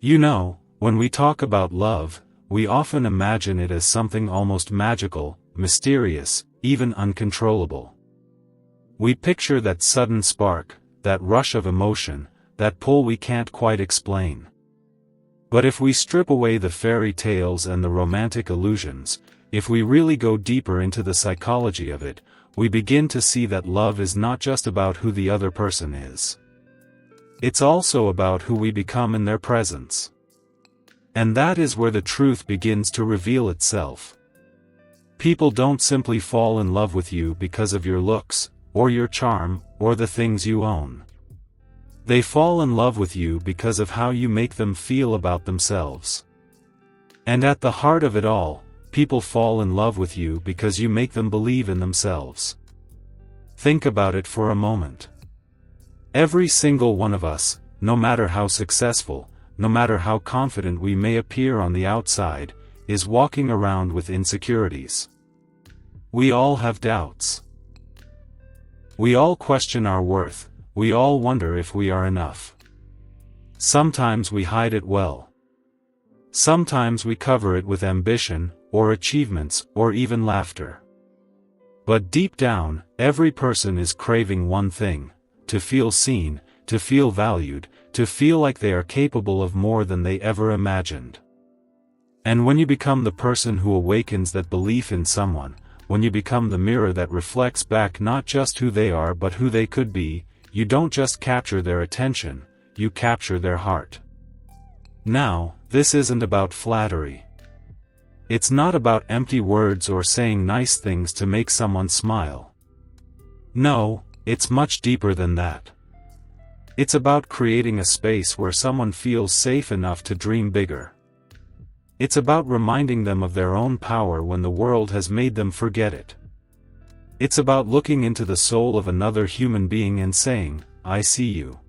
When we talk about love, we often imagine it as something almost magical, mysterious, even uncontrollable. We picture that sudden spark, that rush of emotion, that pull we can't quite explain. But if we strip away the fairy tales and the romantic illusions, if we really go deeper into the psychology of it, we begin to see that love is not just about who the other person is. It's also about who we become in their presence. And that is where the truth begins to reveal itself. People don't simply fall in love with you because of your looks, or your charm, or the things you own. They fall in love with you because of how you make them feel about themselves. And at the heart of it all, people fall in love with you because you make them believe in themselves. Think about it for a moment. Every single one of us, no matter how successful, no matter how confident we may appear on the outside, is walking around with insecurities. We all have doubts. We all question our worth, we all wonder if we are enough. Sometimes we hide it well. Sometimes we cover it with ambition, or achievements, or even laughter. But deep down, every person is craving one thing: to feel seen, to feel valued, to feel like they are capable of more than they ever imagined. And when you become the person who awakens that belief in someone, when you become the mirror that reflects back not just who they are but who they could be, you don't just capture their attention, you capture their heart. Now, this isn't about flattery. It's not about empty words or saying nice things to make someone smile. No, it's much deeper than that. It's about creating a space where someone feels safe enough to dream bigger. It's about reminding them of their own power when the world has made them forget it. It's about looking into the soul of another human being and saying, "I see you.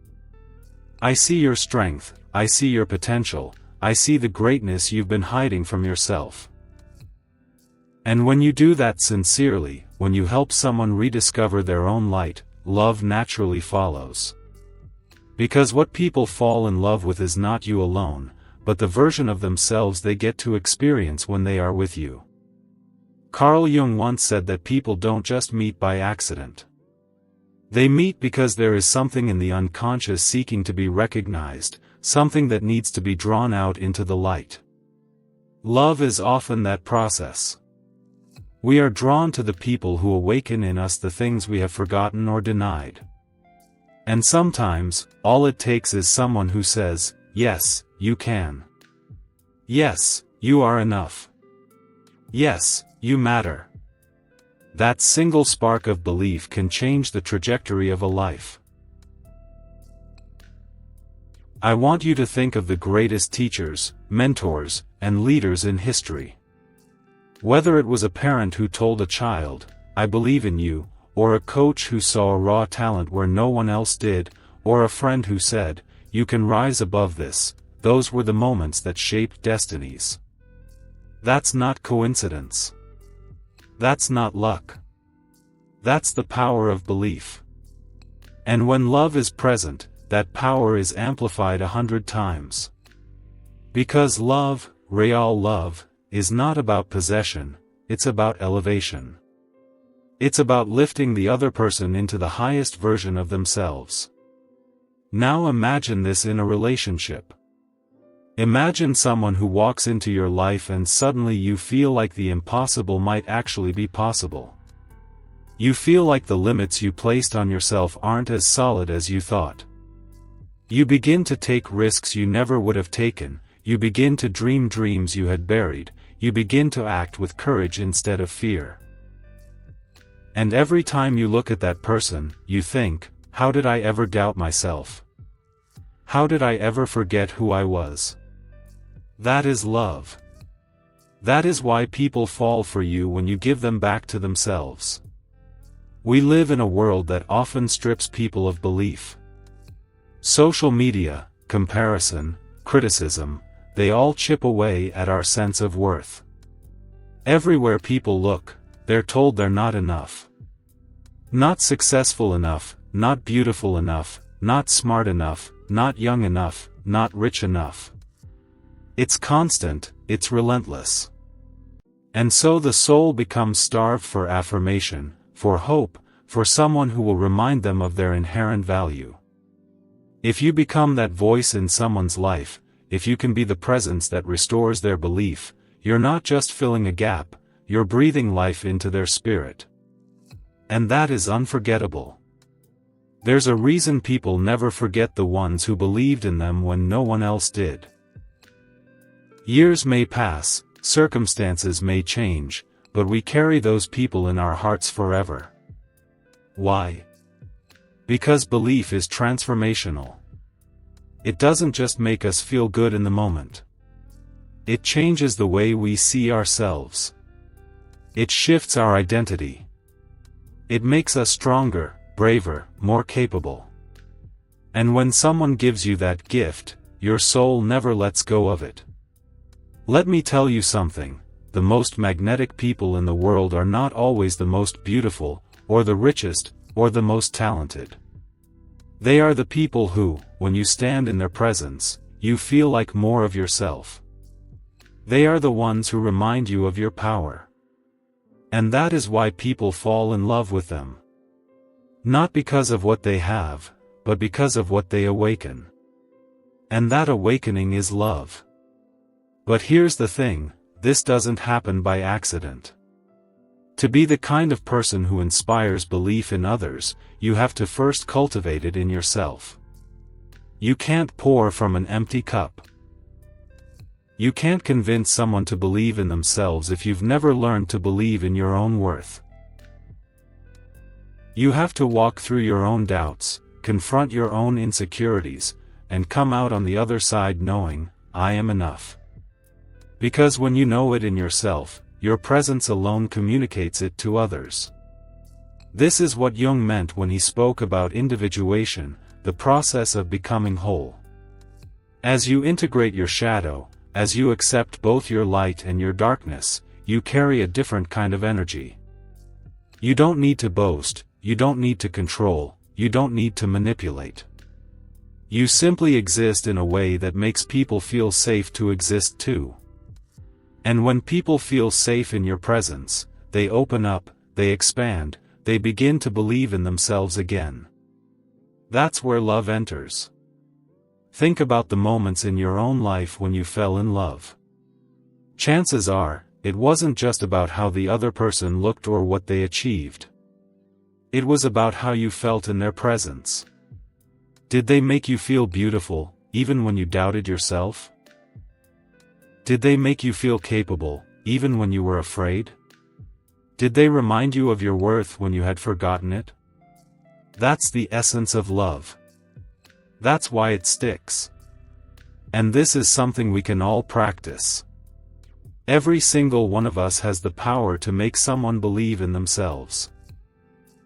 I see your strength, I see your potential, I see the greatness you've been hiding from yourself." And when you do that sincerely, when you help someone rediscover their own light, love naturally follows. Because what people fall in love with is not you alone, but the version of themselves they get to experience when they are with you. Carl Jung once said that people don't just meet by accident. They meet because there is something in the unconscious seeking to be recognized, something that needs to be drawn out into the light. Love is often that process. We are drawn to the people who awaken in us the things we have forgotten or denied. And sometimes, all it takes is someone who says, "Yes, you can. Yes, you are enough. Yes, you matter." That single spark of belief can change the trajectory of a life. I want you to think of the greatest teachers, mentors, and leaders in history. Whether it was a parent who told a child, "I believe in you," or a coach who saw a raw talent where no one else did, or a friend who said, "You can rise above this," those were the moments that shaped destinies. That's not coincidence. That's not luck. That's the power of belief. And when love is present, that power is amplified 100 times. Because love, real love, is not about possession, it's about elevation. It's about lifting the other person into the highest version of themselves. Now imagine this in a relationship. Imagine someone who walks into your life and suddenly you feel like the impossible might actually be possible. You feel like the limits you placed on yourself aren't as solid as you thought. You begin to take risks you never would have taken, you begin to dream dreams you had buried, you begin to act with courage instead of fear. And every time you look at that person, you think, "How did I ever doubt myself? How did I ever forget who I was?" That is love. That is why people fall for you when you give them back to themselves. We live in a world that often strips people of belief. Social media, comparison, criticism, they all chip away at our sense of worth. Everywhere people look, they're told they're not enough. Not successful enough, not beautiful enough, not smart enough, not young enough, not rich enough. It's constant, it's relentless. And so the soul becomes starved for affirmation, for hope, for someone who will remind them of their inherent value. If you become that voice in someone's life, if you can be the presence that restores their belief, you're not just filling a gap, you're breathing life into their spirit. And that is unforgettable. There's a reason people never forget the ones who believed in them when no one else did. Years may pass, circumstances may change, but we carry those people in our hearts forever. Why? Because belief is transformational. It doesn't just make us feel good in the moment. It changes the way we see ourselves. It shifts our identity. It makes us stronger, braver, more capable. And when someone gives you that gift, your soul never lets go of it. Let me tell you something, the most magnetic people in the world are not always the most beautiful, or the richest, or the most talented. They are the people who, when you stand in their presence, you feel like more of yourself. They are the ones who remind you of your power. And that is why people fall in love with them. Not because of what they have, but because of what they awaken. And that awakening is love. But here's the thing, this doesn't happen by accident. To be the kind of person who inspires belief in others, you have to first cultivate it in yourself. You can't pour from an empty cup. You can't convince someone to believe in themselves if you've never learned to believe in your own worth. You have to walk through your own doubts, confront your own insecurities, and come out on the other side knowing, I am enough. Because when you know it in yourself, your presence alone communicates it to others. This is what Jung meant when he spoke about individuation, the process of becoming whole. As you integrate your shadow, as you accept both your light and your darkness, you carry a different kind of energy. You don't need to boast, you don't need to control, you don't need to manipulate. You simply exist in a way that makes people feel safe to exist too. And when people feel safe in your presence, they open up, they expand, they begin to believe in themselves again. That's where love enters. Think about the moments in your own life when you fell in love. Chances are, it wasn't just about how the other person looked or what they achieved. It was about how you felt in their presence. Did they make you feel beautiful, even when you doubted yourself? Did they make you feel capable, even when you were afraid? Did they remind you of your worth when you had forgotten it? That's the essence of love. That's why it sticks. And this is something we can all practice. Every single one of us has the power to make someone believe in themselves.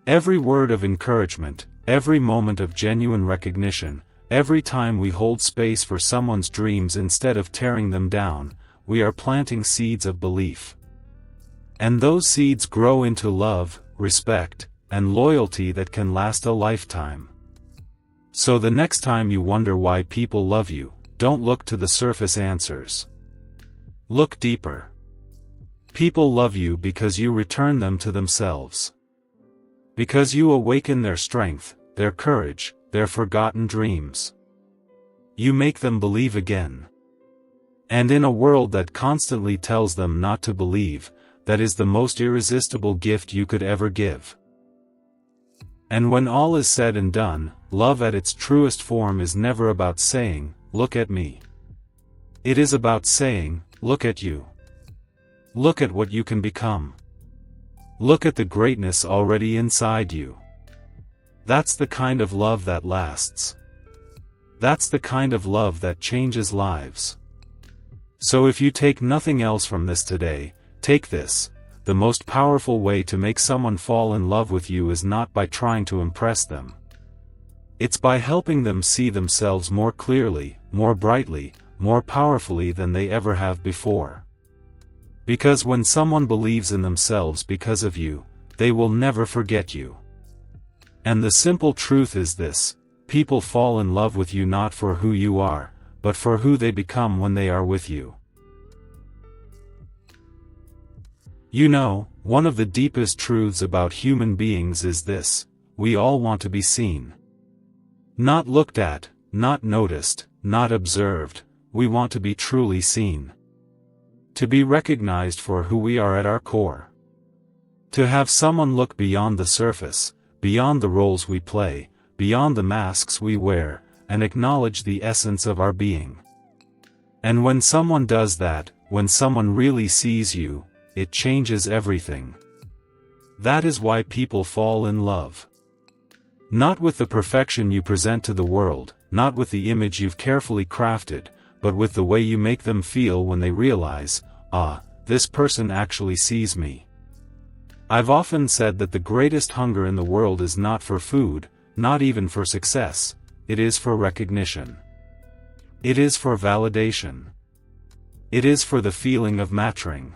Every word of encouragement, every moment of genuine recognition, every time we hold space for someone's dreams instead of tearing them down, we are planting seeds of belief. And those seeds grow into love, respect, and loyalty that can last a lifetime. So the next time you wonder why people love you, don't look to the surface answers. Look deeper. People love you because you return them to themselves. Because you awaken their strength, their courage, their forgotten dreams. You make them believe again. And in a world that constantly tells them not to believe, that is the most irresistible gift you could ever give. And when all is said and done, love at its truest form is never about saying, "Look at me." It is about saying, "Look at you. Look at what you can become. Look at the greatness already inside you." That's the kind of love that lasts. That's the kind of love that changes lives. So if you take nothing else from this today, take this: the most powerful way to make someone fall in love with you is not by trying to impress them. It's by helping them see themselves more clearly, more brightly, more powerfully than they ever have before. Because when someone believes in themselves because of you, they will never forget you. And the simple truth is this: people fall in love with you not for who you are, but for who they become when they are with you. You know, one of the deepest truths about human beings is this: we all want to be seen. Not looked at, not noticed, not observed, we want to be truly seen. To be recognized for who we are at our core. To have someone look beyond the surface, beyond the roles we play, beyond the masks we wear, and acknowledge the essence of our being. And when someone does that, when someone really sees you, it changes everything. That is why people fall in love. Not with the perfection you present to the world, not with the image you've carefully crafted, but with the way you make them feel when they realize, this person actually sees me. I've often said that the greatest hunger in the world is not for food, not even for success, it is for recognition. It is for validation. It is for the feeling of mattering.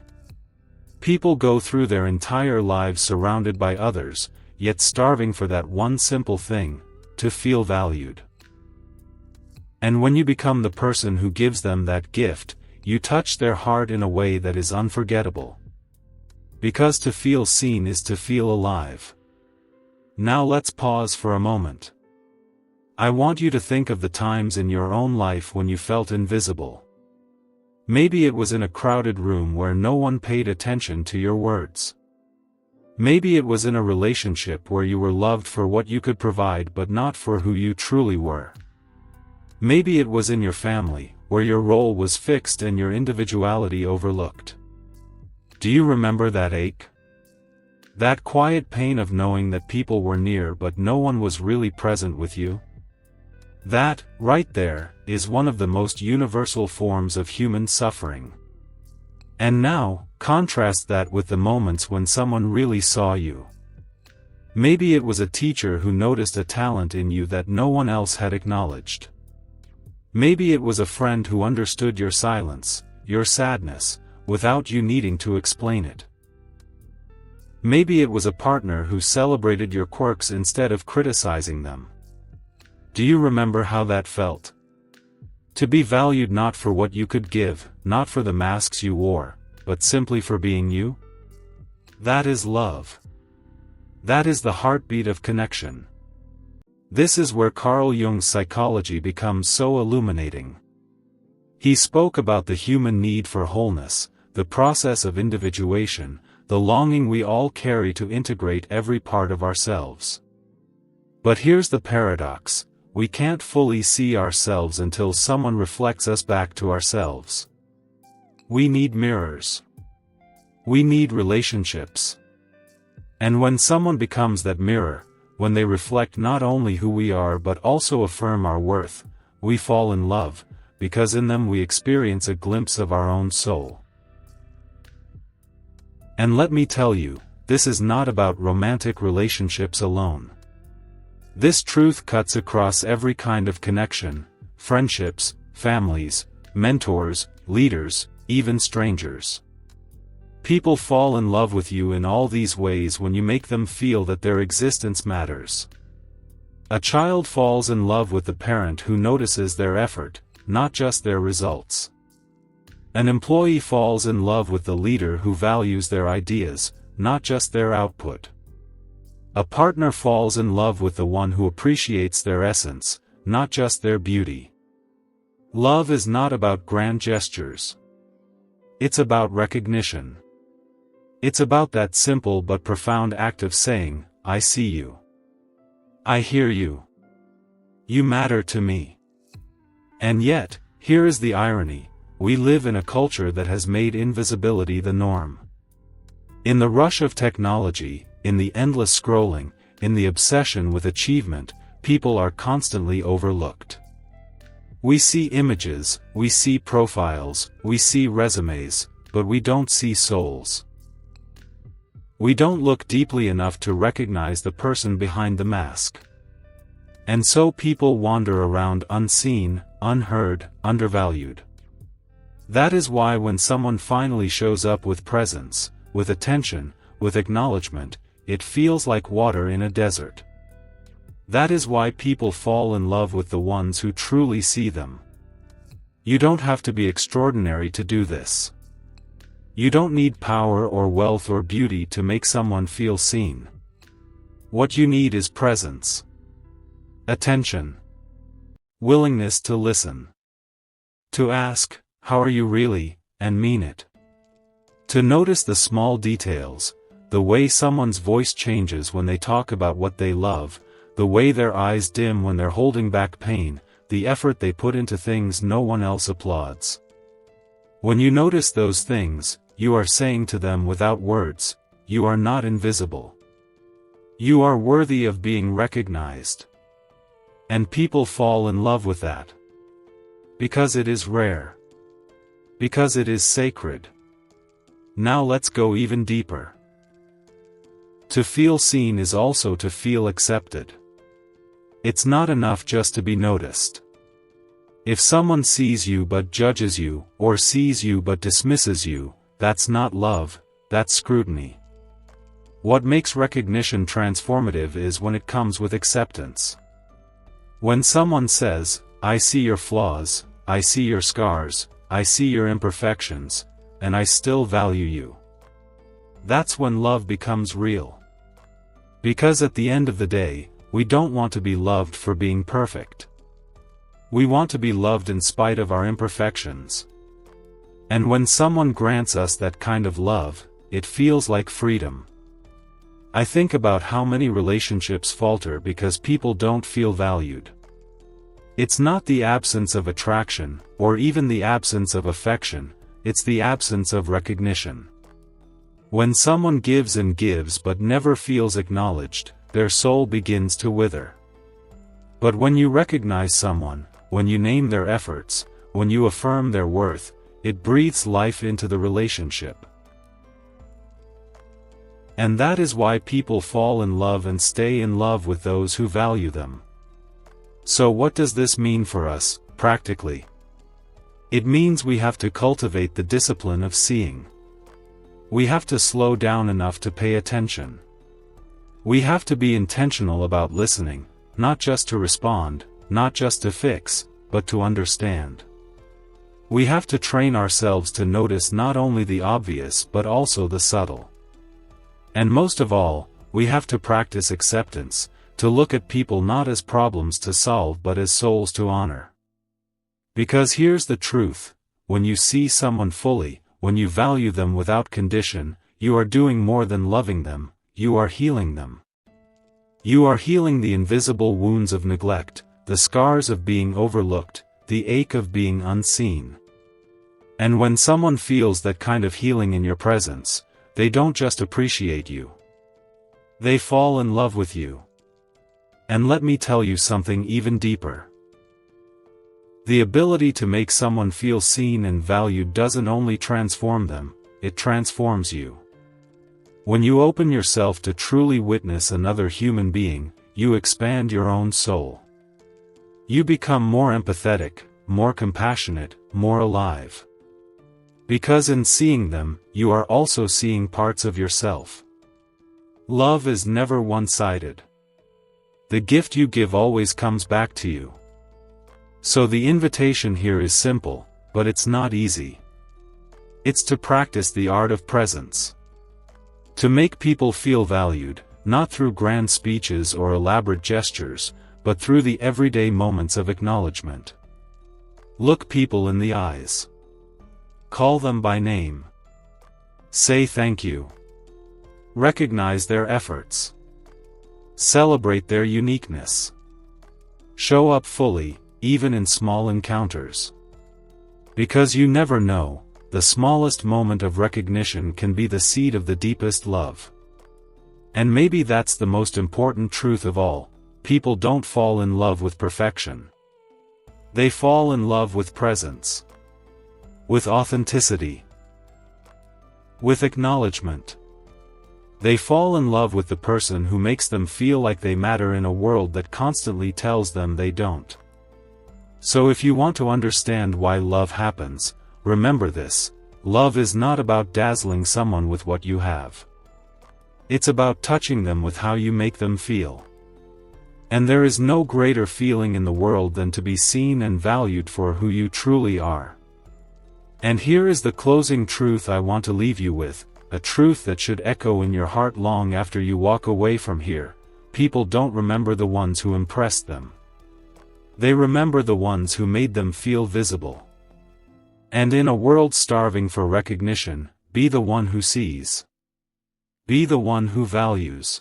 People go through their entire lives surrounded by others, yet starving for that one simple thing, to feel valued. And when you become the person who gives them that gift, you touch their heart in a way that is unforgettable. Because to feel seen is to feel alive. Now let's pause for a moment. I want you to think of the times in your own life when you felt invisible. Maybe it was in a crowded room where no one paid attention to your words. Maybe it was in a relationship where you were loved for what you could provide but not for who you truly were. Maybe it was in your family, where your role was fixed and your individuality overlooked. Do you remember that ache? That quiet pain of knowing that people were near but no one was really present with you? That, right there, is one of the most universal forms of human suffering. And now, contrast that with the moments when someone really saw you. Maybe it was a teacher who noticed a talent in you that no one else had acknowledged. Maybe it was a friend who understood your silence, your sadness, without you needing to explain it. Maybe it was a partner who celebrated your quirks instead of criticizing them. Do you remember how that felt? To be valued not for what you could give, not for the masks you wore, but simply for being you? That is love. That is the heartbeat of connection. This is where Carl Jung's psychology becomes so illuminating. He spoke about the human need for wholeness, the process of individuation, the longing we all carry to integrate every part of ourselves. But here's the paradox: we can't fully see ourselves until someone reflects us back to ourselves. We need mirrors. We need relationships. And when someone becomes that mirror, when they reflect not only who we are but also affirm our worth, we fall in love, because in them we experience a glimpse of our own soul. And let me tell you, this is not about romantic relationships alone. This truth cuts across every kind of connection: friendships, families, mentors, leaders, even strangers. People fall in love with you in all these ways when you make them feel that their existence matters. A child falls in love with the parent who notices their effort, not just their results. An employee falls in love with the leader who values their ideas, not just their output. A partner falls in love with the one who appreciates their essence, not just their beauty. Love is not about grand gestures. It's about recognition. It's about that simple but profound act of saying, "I see you. I hear you. You matter to me." And yet, here is the irony: we live in a culture that has made invisibility the norm. In the rush of technology, in the endless scrolling, in the obsession with achievement, people are constantly overlooked. We see images, we see profiles, we see resumes, but we don't see souls. We don't look deeply enough to recognize the person behind the mask. And so people wander around unseen, unheard, undervalued. That is why when someone finally shows up with presence, with attention, with acknowledgement, it feels like water in a desert. That is why people fall in love with the ones who truly see them. You don't have to be extraordinary to do this. You don't need power or wealth or beauty to make someone feel seen. What you need is presence, attention, willingness to listen, to ask, "How are you really?" and mean it. To notice the small details, the way someone's voice changes when they talk about what they love, the way their eyes dim when they're holding back pain, the effort they put into things no one else applauds. When you notice those things, you are saying to them without words, "You are not invisible. You are worthy of being recognized." And people fall in love with that. Because it is rare. Because it is sacred. Now let's go even deeper. To feel seen is also to feel accepted. It's not enough just to be noticed. If someone sees you but judges you, or sees you but dismisses you, that's not love, that's scrutiny. What makes recognition transformative is when it comes with acceptance. When someone says, "I see your flaws, I see your scars, I see your imperfections, and I still value you." That's when love becomes real. Because at the end of the day, we don't want to be loved for being perfect. We want to be loved in spite of our imperfections. And when someone grants us that kind of love, it feels like freedom. I think about how many relationships falter because people don't feel valued. It's not the absence of attraction, or even the absence of affection, it's the absence of recognition. When someone gives and gives but never feels acknowledged, their soul begins to wither. But when you recognize someone, when you name their efforts, when you affirm their worth, it breathes life into the relationship. And that is why people fall in love and stay in love with those who value them. So what does this mean for us, practically? It means we have to cultivate the discipline of seeing. We have to slow down enough to pay attention. We have to be intentional about listening, not just to respond, not just to fix, but to understand. We have to train ourselves to notice not only the obvious but also the subtle. And most of all, we have to practice acceptance, to look at people not as problems to solve but as souls to honor. Because here's the truth, when you see someone fully, when you value them without condition, you are doing more than loving them, you are healing them. You are healing the invisible wounds of neglect, the scars of being overlooked, the ache of being unseen. And when someone feels that kind of healing in your presence, they don't just appreciate you. They fall in love with you. And let me tell you something even deeper. The ability to make someone feel seen and valued doesn't only transform them, it transforms you. When you open yourself to truly witness another human being, you expand your own soul. You become more empathetic, more compassionate, more alive. Because in seeing them, you are also seeing parts of yourself. Love is never one-sided. The gift you give always comes back to you. So the invitation here is simple, but it's not easy. It's to practice the art of presence. To make people feel valued, not through grand speeches or elaborate gestures, but through the everyday moments of acknowledgement. Look people in the eyes. Call them by name. Say thank you. Recognize their efforts. Celebrate their uniqueness. Show up fully, even in small encounters. Because you never know, the smallest moment of recognition can be the seed of the deepest love. And maybe that's the most important truth of all, people don't fall in love with perfection. They fall in love with presence. With authenticity. With acknowledgement. They fall in love with the person who makes them feel like they matter in a world that constantly tells them they don't. So if you want to understand why love happens, remember this: love is not about dazzling someone with what you have. It's about touching them with how you make them feel. And there is no greater feeling in the world than to be seen and valued for who you truly are. And here is the closing truth I want to leave you with, a truth that should echo in your heart long after you walk away from here. People don't remember the ones who impressed them. They remember the ones who made them feel visible. And in a world starving for recognition, be the one who sees. Be the one who values.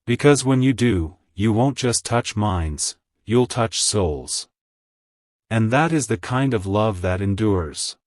Because when you do, you won't just touch minds, you'll touch souls. And that is the kind of love that endures.